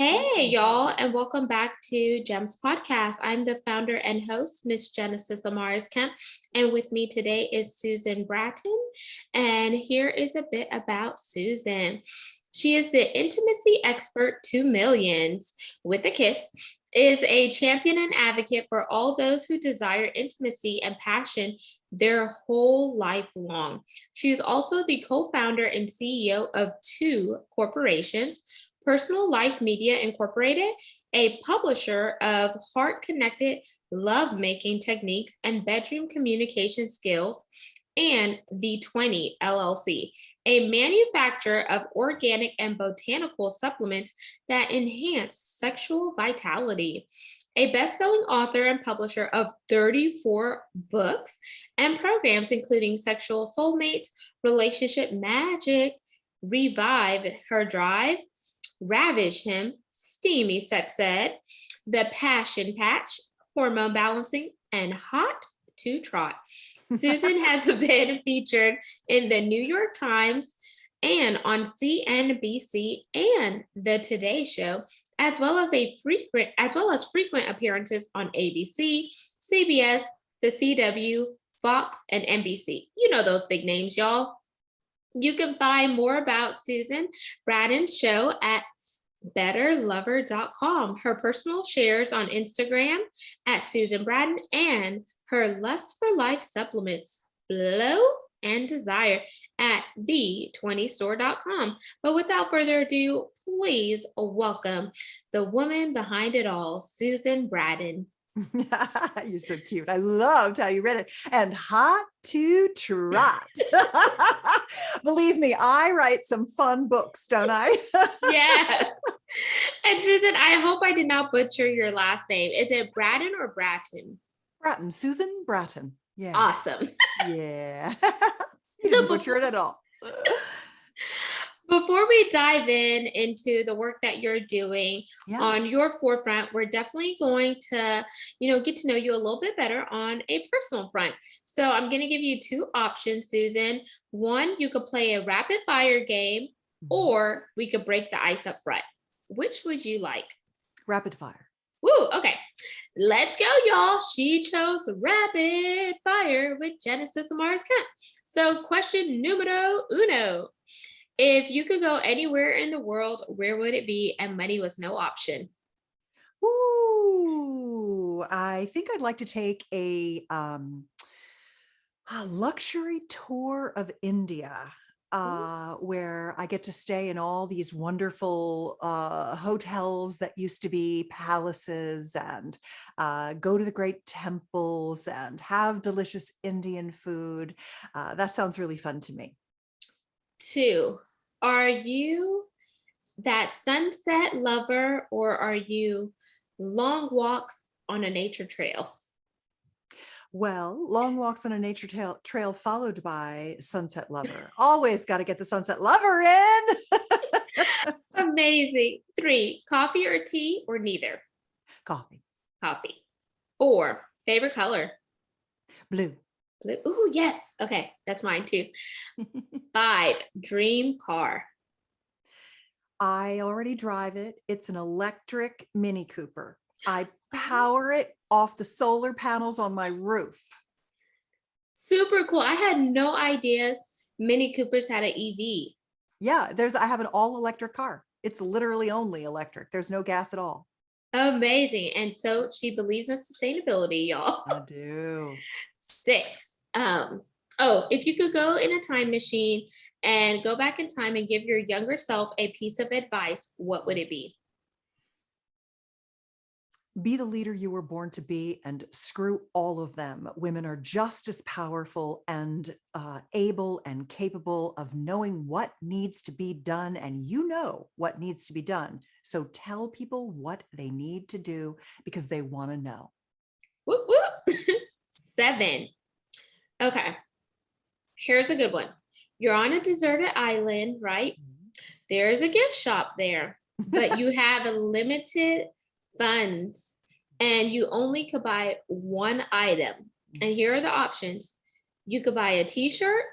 Hey, y'all, and welcome back to GEMS Podcast. I'm the founder and host, Miss Genesis Amaris Kemp, and with me today is Susan Bratton. And here is a bit about Susan. She is the intimacy expert to millions with a kiss, is a champion and advocate for all those who desire intimacy and passion their whole life long. She is also the co-founder and CEO of two corporations, Personal Life Media Incorporated, a publisher of heart-connected lovemaking techniques and bedroom communication skills, and the 20 LLC, a manufacturer of organic and botanical supplements that enhance sexual vitality, a best-selling author and publisher of 34 books and programs, including Sexual Soulmates, Relationship Magic, Revive Her Drive, Ravish Him, Steamy Sex Ed, The Passion Patch, Hormone Balancing, and Hot To Trot. Susan has been featured in the New York Times and on CNBC and the Today Show, as well as frequent appearances on ABC, CBS, the CW, Fox, and NBC. You know those big names, y'all. You can find more about Susan Bratton's show at betterlover.com. Her personal shares on Instagram at Susan Bratton, and her Lust for Life supplements, Flow and Desire, at the20store.com. But without further ado, please welcome the woman behind it all, Susan Bratton. You're so cute. I loved how you read it. And Hot To Trot. Believe me, I write some fun books, don't I? Yeah. And Susan, I hope I did not butcher your last name. Is it Bratton or Bratton? Bratton, Susan Bratton. Yeah. Awesome. Yeah. You didn't butcher it at all. Before we dive into the work that you're doing on your forefront, we're definitely going to, get to know you a little bit better on a personal front. So I'm going to give you two options, Susan. One, you could play a rapid fire game, or we could break the ice up front. Which would you like? Rapid fire. Woo, okay. Let's go, y'all. She chose rapid fire with Genesis Amaris Kemp. So question numero uno. If you could go anywhere in the world, where would it be? And money was no option. Ooh, I think I'd like to take a luxury tour of India, where I get to stay in all these wonderful hotels that used to be palaces, and go to the great temples and have delicious Indian food. That sounds really fun to me. Two, are you that sunset lover, or are you long walks on a nature trail? Well, long walks on a nature trail followed by sunset lover. Always got to get the sunset lover in. Amazing. Three, coffee or tea, or neither? Coffee. Coffee. Four, favorite color? Blue. Blue. Ooh, yes. Okay, that's mine too. Five, dream car. I already drive it. It's an electric Mini Cooper. I power it off the solar panels on my roof. Super cool. I had no idea Mini Coopers had an EV. Yeah, I have an all electric car. It's literally only electric. There's no gas at all. Amazing. And so she believes in sustainability, y'all. I do. Six. If you could go in a time machine and go back in time and give your younger self a piece of advice, what would it be? Be the leader you were born to be, and screw all of them. Women are just as powerful and able and capable of knowing what needs to be done, and you know what needs to be done. So tell people what they need to do because they want to know. Whoop, whoop. Seven. Okay. Here's a good one. You're on a deserted island, right? There's a gift shop there, but you have a limited funds and you only could buy one item. And here are the options. You could buy a t-shirt,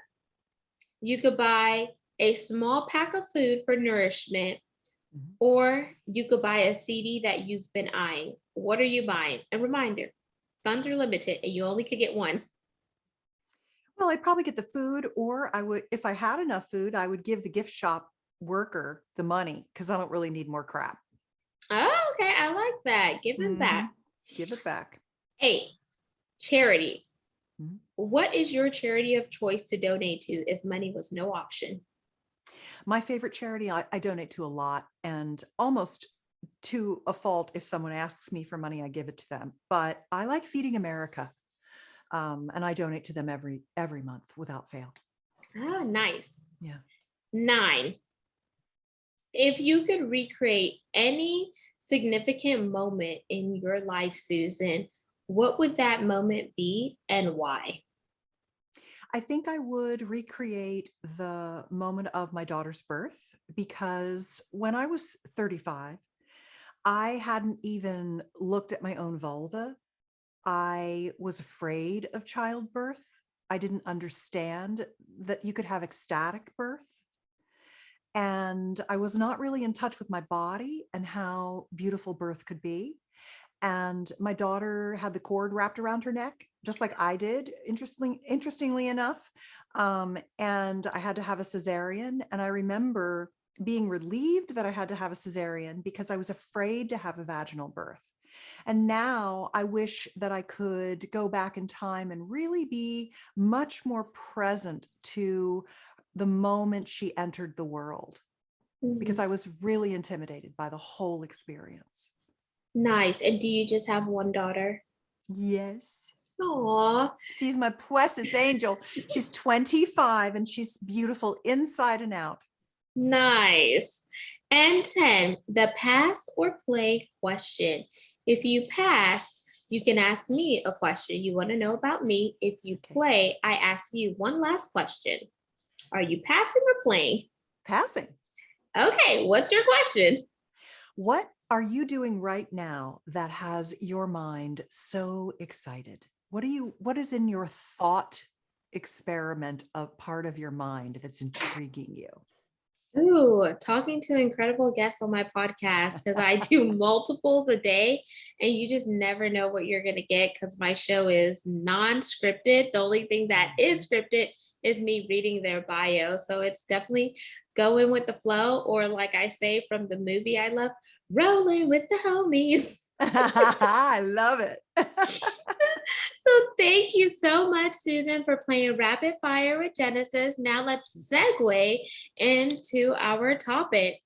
you could buy a small pack of food for nourishment, Mhm. or you could buy a CD that you've been eyeing. What are you buying? A reminder, funds are limited and you only could get one. Well, I'd probably get the food, or I would, if I had enough food, I would give the gift shop worker the money because I don't really need more crap. Oh, okay. I like that. Giving back. Mhm. Give it back. 8, charity. Mhm. What is your charity of choice to donate to if money was no option? My favorite charity, I donate to a lot, and almost to a fault. If someone asks me for money, I give it to them. But I like Feeding America, and I donate to them every month without fail. Oh, nice. Yeah. 9, if you could recreate any significant moment in your life, Susan, what would that moment be and why? I think I would recreate the moment of my daughter's birth, because when I was 35, I hadn't even looked at my own vulva. I was afraid of childbirth. I didn't understand that you could have ecstatic birth. And I was not really in touch with my body and how beautiful birth could be. And my daughter had the cord wrapped around her neck, just like I did, interestingly enough. And I had to have a cesarean. And I remember being relieved that I had to have a cesarean because I was afraid to have a vaginal birth. And now I wish that I could go back in time and really be much more present to the moment she entered the world, because Mhm. I was really intimidated by the whole experience. Nice. And do you just have one daughter? Yes. Aw, She's my precious angel. She's 25 and she's beautiful inside and out. nice. And 10, the pass or play question. If you pass, you can ask me a question you want to know about me. If you Okay. play, I ask you one last question. Are you passing or playing? Passing. Okay, what's your question? What are you doing right now that has your mind so excited? What is in your thought experiment, a part of your mind that's intriguing you? Ooh, talking to incredible guests on my podcast because I do multiples a day and you just never know what you're going to get because my show is non scripted. The only thing that is scripted is me reading their bio. So it's definitely going with the flow, or like I say from the movie I love, rolling with the homies. I love it. So thank you so much, Susan, for playing Rapid Fire with Genesis. Now let's segue into our topic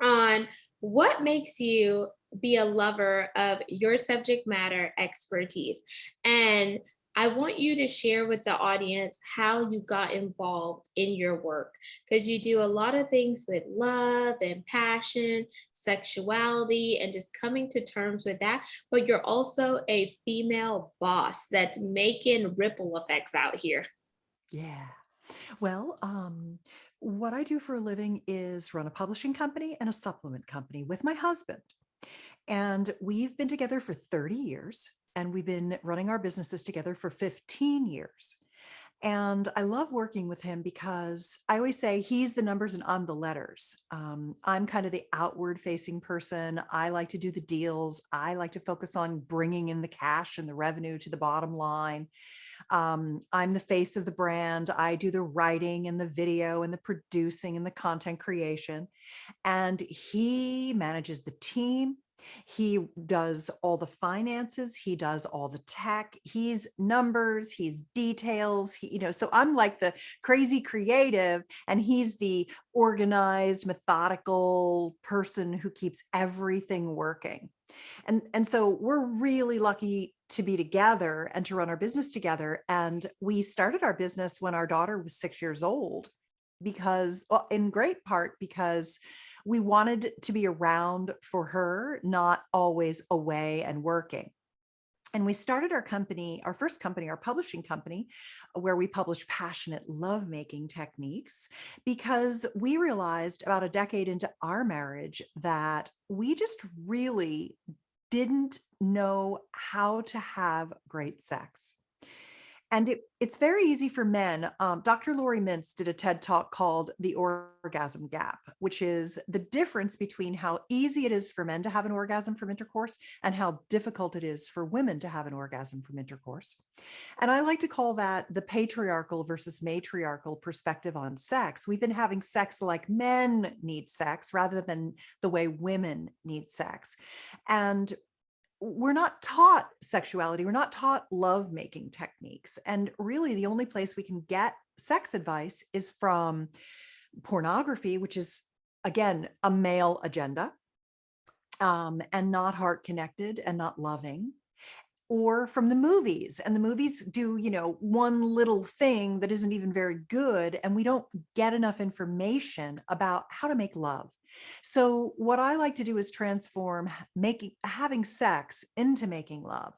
on what makes you be a lover of your subject matter expertise. And I want you to share with the audience how you got involved in your work, because you do a lot of things with love and passion, sexuality, and just coming to terms with that. But you're also a female boss that's making ripple effects out here. Yeah. Well, what I do for a living is run a publishing company and a supplement company with my husband. And we've been together for 30 years, and we've been running our businesses together for 15 years. And I love working with him because I always say he's the numbers and I'm the letters. I'm kind of the outward facing person. I like to do the deals. I like to focus on bringing in the cash and the revenue to the bottom line. I'm the face of the brand. I do the writing and the video and the producing and the content creation. And he manages the team. He does all the finances. He does all the tech. He's numbers, he's details. So I'm like the crazy creative, and he's the organized, methodical person who keeps everything working. And so we're really lucky to be together and to run our business together. And we started our business when our daughter was 6 years old, because, well, in great part because we wanted to be around for her, not always away and working. And we started our company, our first company, our publishing company, where we publish passionate lovemaking techniques, because we realized about a decade into our marriage that we just really didn't know how to have great sex. And it's very easy for men. Dr. Lori Mintz did a TED talk called The Orgasm Gap, which is the difference between how easy it is for men to have an orgasm from intercourse and how difficult it is for women to have an orgasm from intercourse. And I like to call that the patriarchal versus matriarchal perspective on sex. We've been having sex like men need sex rather than the way women need sex. And we're not taught sexuality. We're not taught lovemaking techniques. And really, the only place we can get sex advice is from pornography, which is, again, a male agenda, and not heart connected and not loving, or from the movies. And the movies do, one little thing that isn't even very good. And we don't get enough information about how to make love. So what I like to do is transform having sex into making love.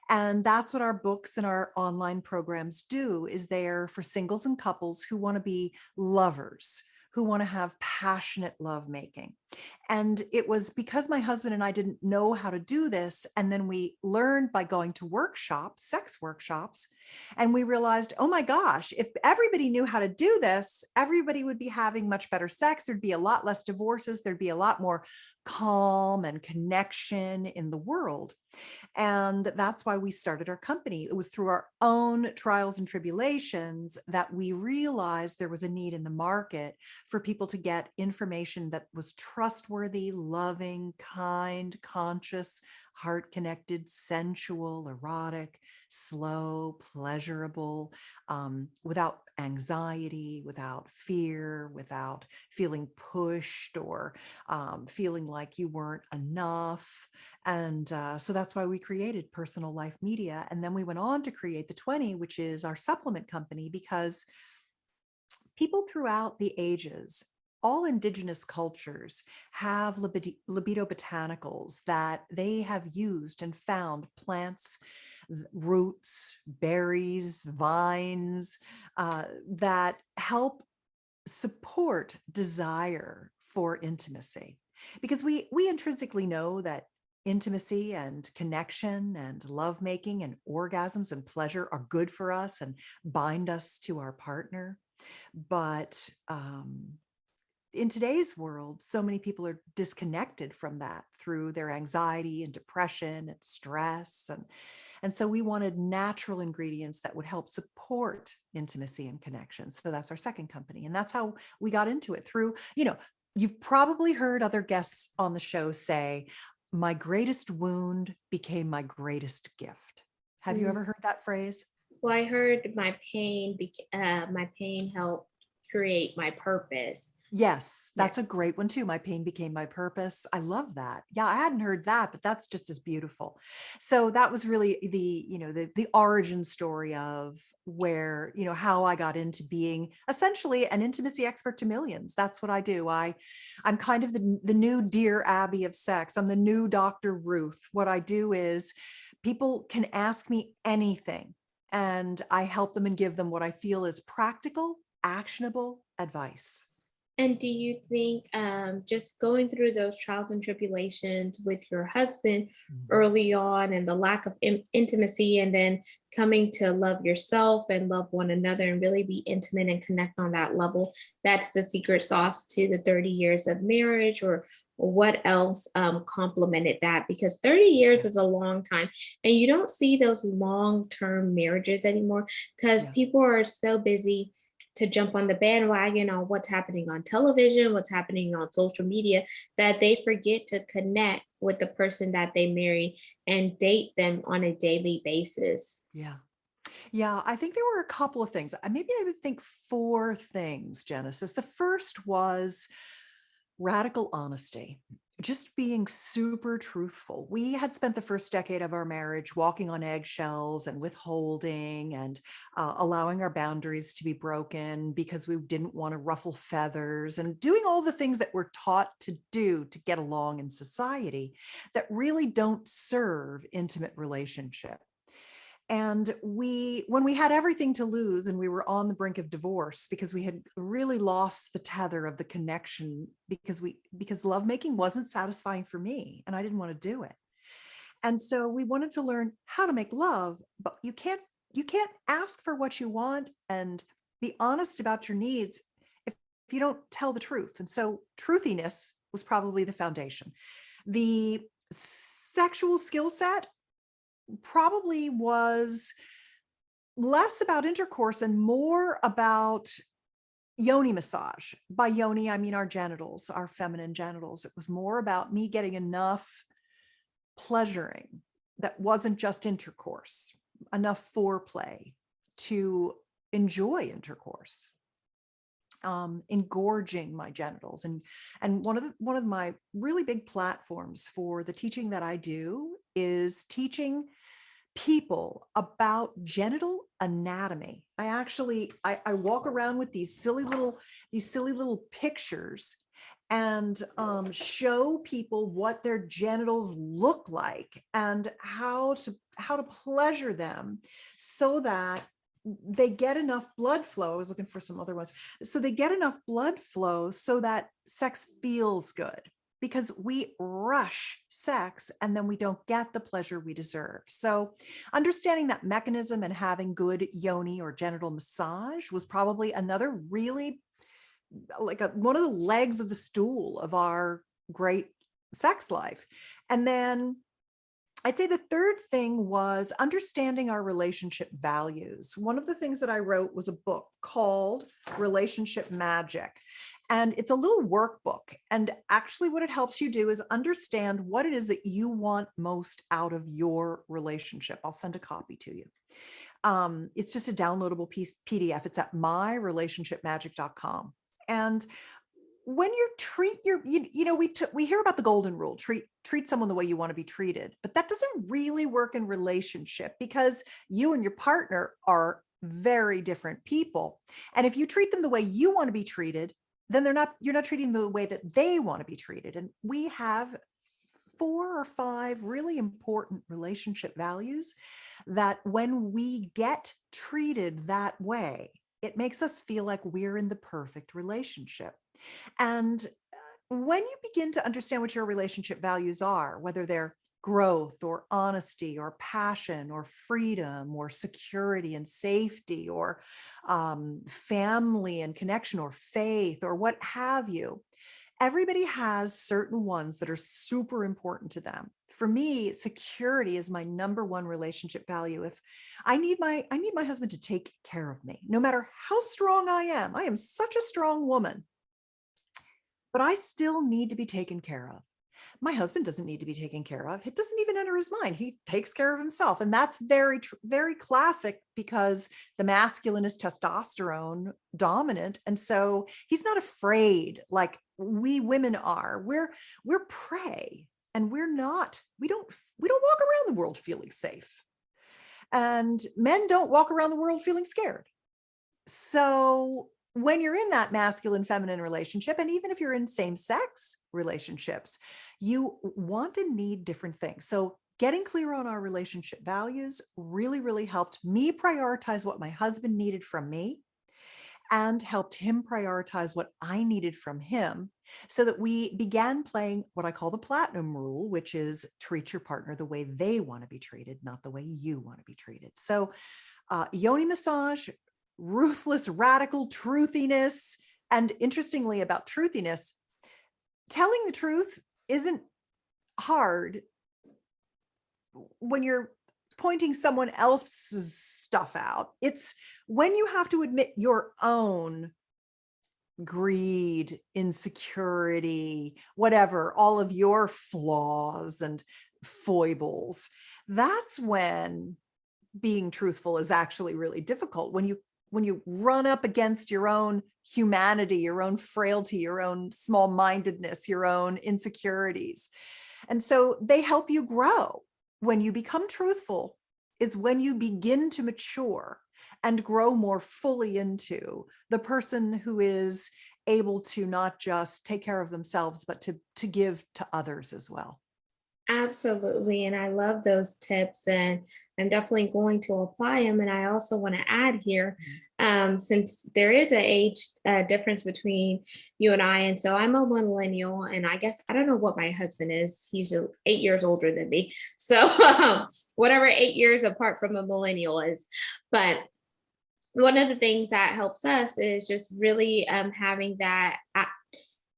And that's what our books and our online programs do, is they're for singles and couples who want to be lovers, who want to have passionate lovemaking. And it was because my husband and I didn't know how to do this. And then we learned by going to workshops, sex workshops, and we realized, oh my gosh, if everybody knew how to do this, everybody would be having much better sex. There'd be a lot less divorces. There'd be a lot more calm and connection in the world. And that's why we started our company. It was through our own trials and tribulations that we realized there was a need in the market for people to get information that was trustworthy, loving, kind, conscious, heart-connected, sensual, erotic, slow, pleasurable, without anxiety, without fear, without feeling pushed or feeling like you weren't enough. And so that's why we created Personal Life Media. And then we went on to create the 20, which is our supplement company, because people throughout the ages, all indigenous cultures, have libido botanicals that they have used and found plants, roots, berries, vines, that help support desire for intimacy. Because we intrinsically know that intimacy and connection and lovemaking and orgasms and pleasure are good for us and bind us to our partner. But in today's world, so many people are disconnected from that through their anxiety and depression and stress. And so we wanted natural ingredients that would help support intimacy and connection. So that's our second company. And that's how we got into it through, you've probably heard other guests on the show say, my greatest wound became my greatest gift. Have you ever heard that phrase? Well, I heard my pain helped create my purpose. Yes, that's a great one too. My pain became my purpose. I love that. Yeah, I hadn't heard that, but that's just as beautiful. So that was really the origin story of where, how I got into being essentially an intimacy expert to millions. That's what I do. I'm kind of the new Dear Abby of sex. I'm the new Dr. Ruth. What I do is people can ask me anything, and I help them and give them what I feel is practical, actionable advice. And do you think just going through those trials and tribulations with your husband early on, and the lack of intimacy, and then coming to love yourself and love one another and really be intimate and connect on that level, that's the secret sauce to the 30 years of marriage? Or what else complemented that? Because 30 years is a long time, and you don't see those long-term marriages anymore because people are so busy to jump on the bandwagon on what's happening on television, what's happening on social media, that they forget to connect with the person that they marry and date them on a daily basis. Yeah. Yeah, I think there were a couple of things. Maybe I would think four things, Genesis. The first was radical honesty, just being super truthful. We had spent the first decade of our marriage walking on eggshells and withholding and allowing our boundaries to be broken because we didn't want to ruffle feathers, and doing all the things that we're taught to do to get along in society that really don't serve intimate relationship. And when we had everything to lose and we were on the brink of divorce because we had really lost the tether of the connection, because lovemaking wasn't satisfying for me and I didn't want to do it. And so we wanted to learn how to make love, but you you can't ask for what you want and be honest about your needs if you don't tell the truth. And so truthiness was probably the foundation. The sexual skill set probably was less about intercourse and more about yoni massage. By yoni, I mean our genitals, our feminine genitals. It was more about me getting enough pleasuring that wasn't just intercourse, enough foreplay to enjoy intercourse, engorging my genitals. And one of my really big platforms for the teaching that I do is teaching people about genital anatomy. I walk around with these silly little pictures and show people what their genitals look like and how to pleasure them so that they get enough blood flow. I was looking for some other ones. So they get enough blood flow so that sex feels good, because we rush sex and then we don't get the pleasure we deserve. So understanding that mechanism and having good yoni or genital massage was probably another really one of the legs of the stool of our great sex life. And then I'd say the third thing was understanding our relationship values. One of the things that I wrote was a book called Relationship Magic. And it's a little workbook. And actually what it helps you do is understand what it is that you want most out of your relationship. I'll send a copy to you. It's just a downloadable PDF. It's at myrelationshipmagic.com. And when you treat we hear about the golden rule, treat someone the way you want to be treated, but that doesn't really work in relationship because you and your partner are very different people. And if you treat them the way you want to be treated, then you're not treating them the way that they want to be treated. And we have 4 or 5 really important relationship values that when we get treated that way, it makes us feel like we're in the perfect relationship. And when you begin to understand what your relationship values are, whether they're growth or honesty or passion or freedom or security and safety or family and connection or faith or what have you, everybody has certain ones that are super important to them. For me, security is my number one relationship value. If I need my husband to take care of me, no matter how strong I am such a strong woman, but I still need to be taken care of. My husband doesn't need to be taken care of. It doesn't even enter his mind. He takes care of himself. And that's very, very classic because the masculine is testosterone dominant. And so he's not afraid like we women are. We're prey and we don't walk around the world feeling safe. And men don't walk around the world feeling scared. So when you're in that masculine feminine relationship, and even if you're in same sex relationships, you want to need different things. So getting clear on our relationship values really, really helped me prioritize what my husband needed from me and helped him prioritize what I needed from him, so that we began playing what I call the platinum rule, which is treat your partner the way they want to be treated, not the way you want to be treated. So yoni massage, ruthless, radical truthiness. And interestingly about truthiness, telling the truth isn't hard when you're pointing someone else's stuff out. It's when you have to admit your own greed, insecurity, whatever, all of your flaws and foibles. That's when being truthful is actually really difficult. When you run up against your own humanity, your own frailty, your own small-mindedness, your own insecurities. And so they help you grow. When you become truthful is when you begin to mature and grow more fully into the person who is able to not just take care of themselves, but to give to others as well. Absolutely. And I love those tips, and I'm definitely going to apply them. And I also want to add here, Mhm. since there is an age difference between you and I. And so I'm a millennial, and I guess I don't know what my husband is. He's 8 years older than me. So whatever 8 years apart from a millennial is. But one of the things that helps us is just really having that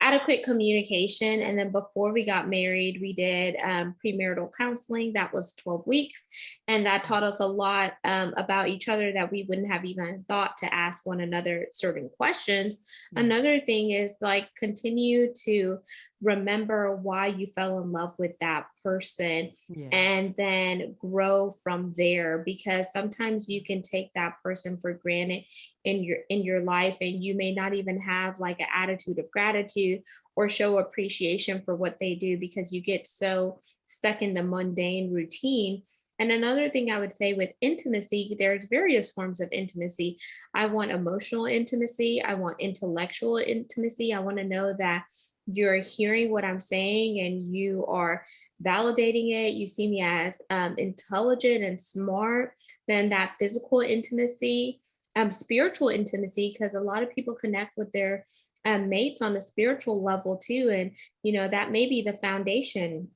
adequate communication. And then before we got married, we did premarital counseling. That was 12 weeks. And that Yeah. taught us a lot about each other that we wouldn't have even thought to ask one another certain questions. Yeah. Another thing is like continue to remember why you fell in love with that person, Yeah. and then grow from there, because sometimes you can take that person for granted in your life, and you may not even have like an attitude of gratitude or show appreciation for what they do because you get so stuck in the mundane routine. And another thing I would say with intimacy, there's various forms of intimacy. I want emotional intimacy, I want intellectual intimacy. I want to know that you're hearing what I'm saying and you are validating it. You see me as intelligent and smart. Then that physical intimacy, spiritual intimacy, because a lot of people connect with their mates on a spiritual level too. And, that may be the foundation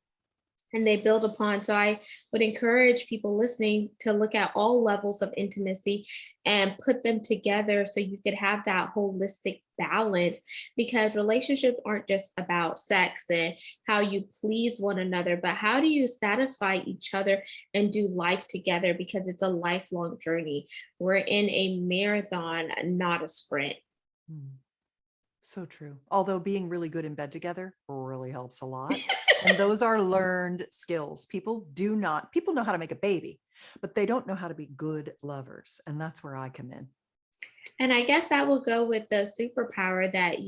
and they build upon. So I would encourage people listening to look at all levels of intimacy and put them together so you could have that holistic balance, because relationships aren't just about sex and how you please one another, but how do you satisfy each other and do life together, because it's a lifelong journey. We're in a marathon, not a sprint. Mm. So true. Although being really good in bed together really helps a lot. And those are learned skills. People know how to make a baby, but they don't know how to be good lovers. And that's where I come in. And I guess that will go with the superpower that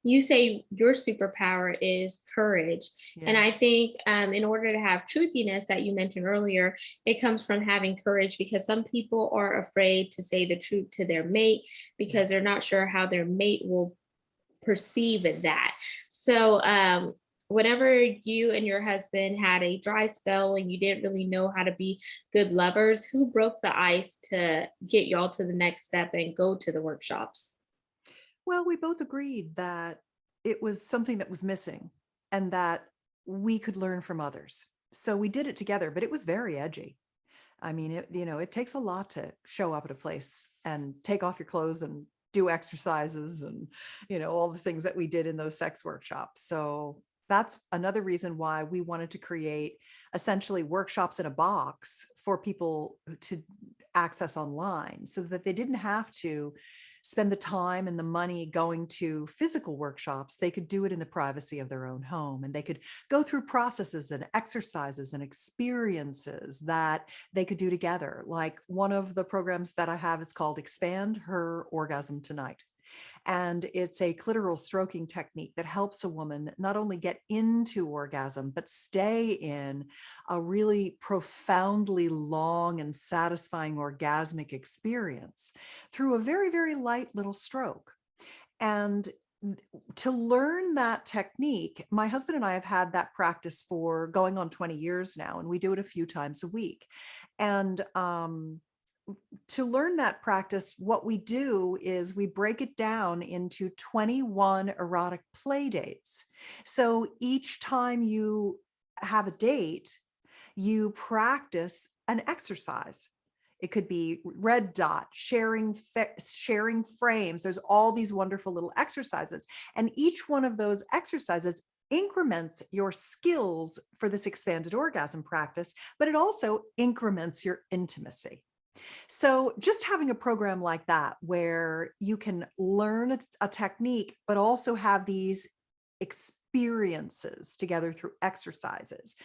you say your superpower is courage. And Yeah. I think in order to have truthiness that you mentioned earlier, it comes from having courage, because some people are afraid to say the truth to their mate Yeah. because they're not sure how their mate will perceive that. So, whenever you and your husband had a dry spell and you didn't really know how to be good lovers, who broke the ice to get y'all to the next step and go to the workshops? Well, we both agreed that it was something that was missing and that we could learn from others. So we did it together, but it was very edgy. I mean, it takes a lot to show up at a place and take off your clothes and do exercises and, all the things that we did in those sex workshops. So that's another reason why we wanted to create essentially workshops in a box for people to access online so that they didn't have to spend the time and the money going to physical workshops. They could do it in the privacy of their own home, and they could go through processes and exercises and experiences that they could do together. Like one of the programs that I have is called Expand Her Orgasm Tonight. And it's a clitoral stroking technique that helps a woman not only get into orgasm, but stay in a really profoundly long and satisfying orgasmic experience through a very, very light little stroke. And to learn that technique, my husband and I have had that practice for going on 20 years now, and we do it a few times a week. And to learn that practice, what we do is we break it down into 21 erotic play dates. So each time you have a date, you practice an exercise. It could be red dot, sharing frames. There's all these wonderful little exercises. And each one of those exercises increments your skills for this expanded orgasm practice, but it also increments your intimacy. So just having a program like that where you can learn a technique, but also have these experiences together through exercises,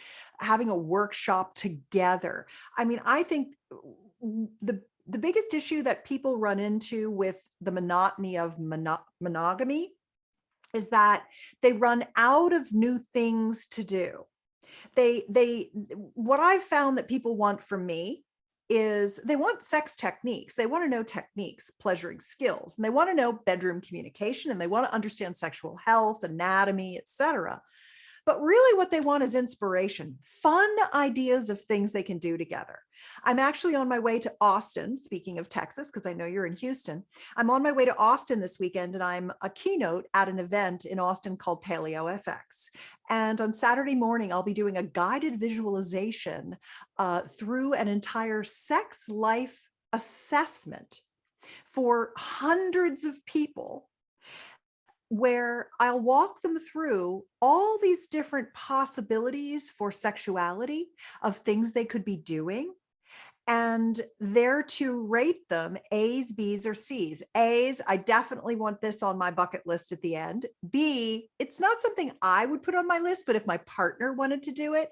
having a workshop together. I mean, I think the biggest issue that people run into with the monotony of monogamy is that they run out of new things to do. What I've found that people want from me is they want sex techniques. They want to know techniques, pleasuring skills, and they want to know bedroom communication, and they want to understand sexual health, anatomy, etc. But really what they want is inspiration, fun ideas of things they can do together. I'm actually on my way to Austin, speaking of Texas, because I know you're in Houston. I'm on my way to Austin this weekend, and I'm a keynote at an event in Austin called Paleo FX. And on Saturday morning, I'll be doing a guided visualization through an entire sex life assessment for hundreds of people, where I'll walk them through all these different possibilities for sexuality of things they could be doing. And they're to rate them A's, B's, or C's. A's, I definitely want this on my bucket list at the end. B, it's not something I would put on my list, but if my partner wanted to do it,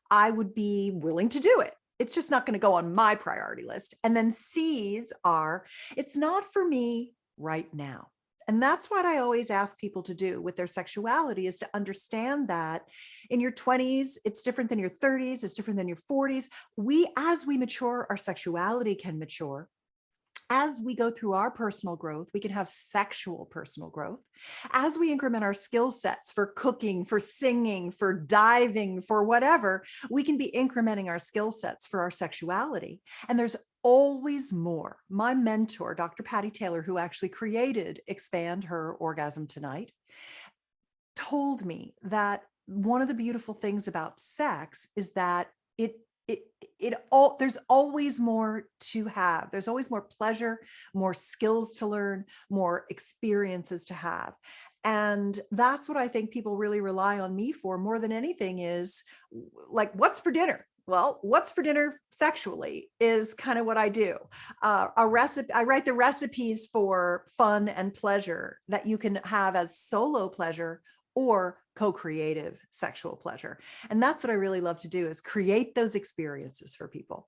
I would be willing to do it. It's just not going to go on my priority list. And then C's are, it's not for me right now. And that's what I always ask people to do with their sexuality, is to understand that in your 20s, it's different than your 30s, it's different than your 40s. As we mature, our sexuality can mature. As we go through our personal growth, we can have sexual personal growth. As we increment our skill sets for cooking, for singing, for diving, for whatever, we can be incrementing our skill sets for our sexuality. And there's always more. My mentor, Dr. Patty Taylor, who actually created Expand Her Orgasm Tonight, told me that one of the beautiful things about sex is that there's always more to have. There's always more pleasure, more skills to learn, more experiences to have. And that's what I think people really rely on me for more than anything, is like, what's for dinner? Well, what's for dinner sexually is kind of what I do. I write the recipes for fun and pleasure that you can have as solo pleasure or co-creative sexual pleasure. And that's what I really love to do, is create those experiences for people.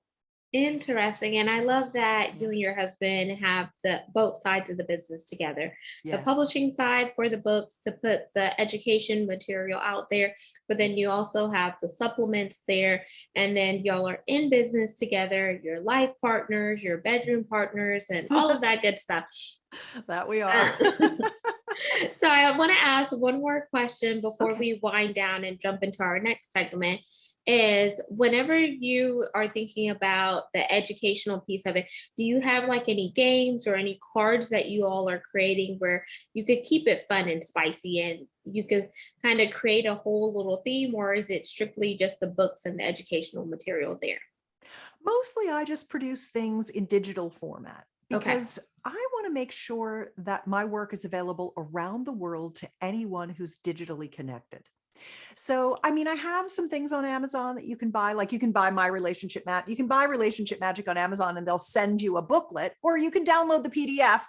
Interesting. And I love that you and your husband have both sides of the business together. Yeah. The publishing side for the books to put the education material out there, but then you also have the supplements there. And then y'all are in business together, your life partners, your bedroom partners, and all of that good stuff. That we are. So I want to ask one more question before we wind down and jump into our next segment. Is whenever you are thinking about the educational piece of it, do you have like any games or any cards that you all are creating where you could keep it fun and spicy and you could kind of create a whole little theme, or is it strictly just the books and the educational material there? Mostly I just produce things in digital format, because I want to make sure that my work is available around the world to anyone who's digitally connected. So, I mean, I have some things on Amazon that you can buy, like you can buy my relationship mat. You can buy Relationship Magic on Amazon and they'll send you a booklet, or you can download the PDF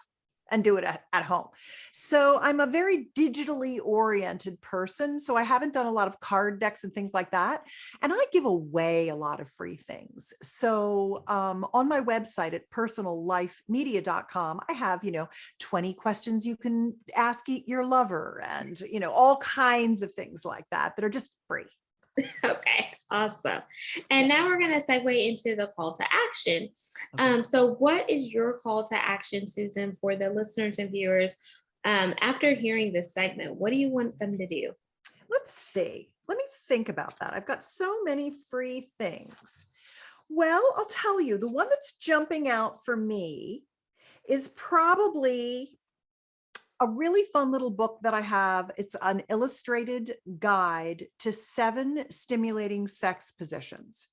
and do it at home. So I'm a very digitally oriented person. So I haven't done a lot of card decks and things like that. And I give away a lot of free things. So on my website at personallifemedia.com, I have, 20 questions you can ask your lover, and, all kinds of things like that are just free. Okay, awesome. And now we're going to segue into the call to action. So what is your call to action, Susan, for the listeners and viewers after hearing this segment? What do you want them to do? Let's see. Let me think about that. I've got so many free things. Well, I'll tell you, the one that's jumping out for me is probably a really fun little book that I have. It's an illustrated guide to 7 stimulating sex positions.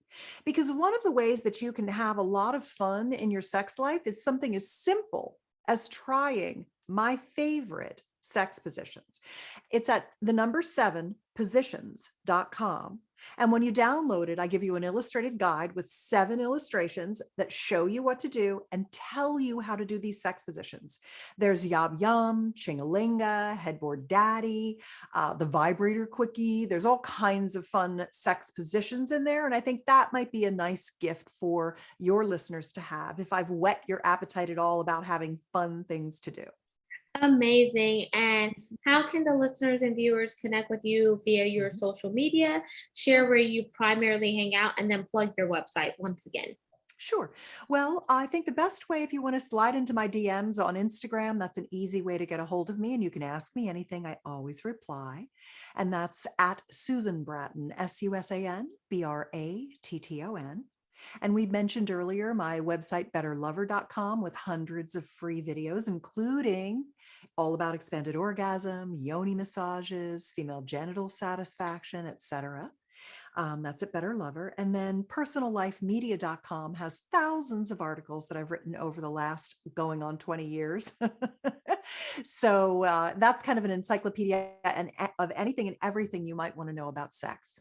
Because one of the ways that you can have a lot of fun in your sex life is something as simple as trying my favorite sex positions. It's at the number 7 positions.com. And when you download it, I give you an illustrated guide with 7 illustrations that show you what to do and tell you how to do these sex positions. There's Yob Yum, Chingalinga, Headboard Daddy, the Vibrator Quickie. There's all kinds of fun sex positions in there. And I think that might be a nice gift for your listeners to have, if I've whet your appetite at all about having fun things to do. Amazing. And how can the listeners and viewers connect with you via your social media? Share where you primarily hang out, and then plug your website once again. Sure. Well, I think the best way, if you want to slide into my DMs on Instagram, that's an easy way to get a hold of me. And you can ask me anything. I always reply. And that's at Susan Bratton, SusanBratton. And we mentioned earlier my website, betterlover.com, with hundreds of free videos, including all about expanded orgasm, yoni massages, female genital satisfaction, etc. That's at Better Lover. And then personallifemedia.com has thousands of articles that I've written over the last going on 20 years. So that's kind of an encyclopedia of anything and everything you might want to know about sex.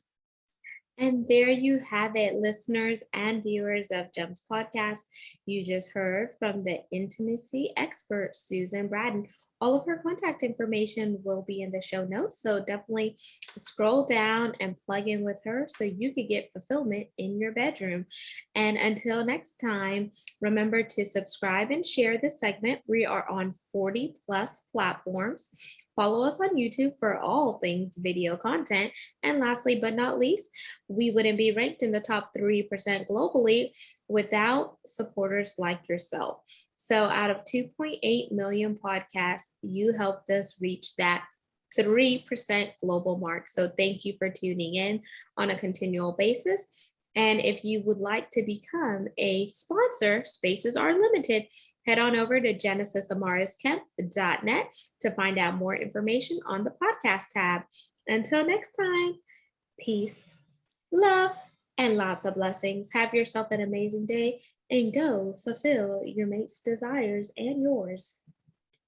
And there you have it, listeners and viewers of Gems Podcast. You just heard from the intimacy expert, Susan Bratton. All of her contact information will be in the show notes. So definitely scroll down and plug in with her so you could get fulfillment in your bedroom. And until next time, remember to subscribe and share this segment. We are on 40 plus platforms. Follow us on YouTube for all things video content. And lastly, but not least, we wouldn't be ranked in the top 3% globally without supporters like yourself. So out of 2.8 million podcasts, you helped us reach that 3% global mark. So thank you for tuning in on a continual basis. And if you would like to become a sponsor, spaces are limited. Head on over to genesisamarisKemp.net to find out more information on the podcast tab. Until next time, peace, love, and lots of blessings. Have yourself an amazing day and go fulfill your mate's desires and yours.